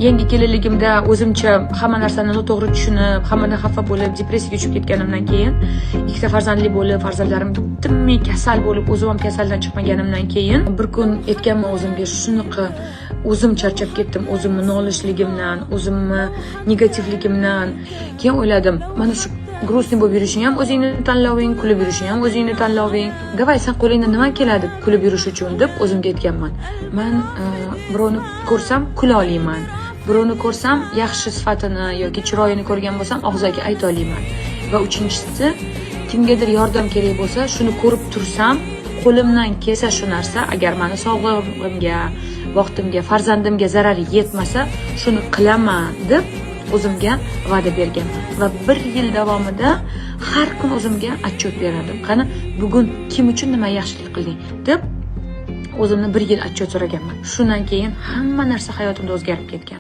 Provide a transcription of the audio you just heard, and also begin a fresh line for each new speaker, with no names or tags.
Yangi kelinligimda o'zimcha hamma narsani noto'g'ri tushunib, hammadan xafa bo'lib, depressiyaga tushib ketganimdan keyin, ikkita farzandli bo'lib, farzandlarim bittimay kasal bo'lib, o'zim ham kasaldan chiqmaganimdan keyin bir kun aytganman o'zimga, shunaqa o'zim charchab ketdim, o'zimni nolishligimdan, o'zimni negativligimdan. Keyin o'yladim, mana shu грустный bo'lib yurishing ham o'zingni tanloving, kulib yurishing ham o'zingni tanloving. Davay, sen qo'lingdan nima keladi kulib yurish uchun deb o'zimga aytganman. Men birovni ko'rsam kula olaman. Birovni ko'rsam yaxshi sifatini yoki chiroyini ko'rgan bo'lsam og'zaga ayta olaman. Va uchinchisi, kimgadir yordam kerak bo'lsa, shuni ko'rib tursam, qo'limdan kelsa shu narsa, agar meni sog'lig'imga, vaqtimga, farzandimga zarar yetmasa, shuni qilaman deb o'zimga va'da berganman. Va 1 yil davomida har kun o'zimga отчет berardim. Qani bugun kim uchun nima yaxshilik qilding deb o'zimni 1 yil отчет so'raganman. Shundan keyin hamma narsa hayotimda o'zgarib ketgan.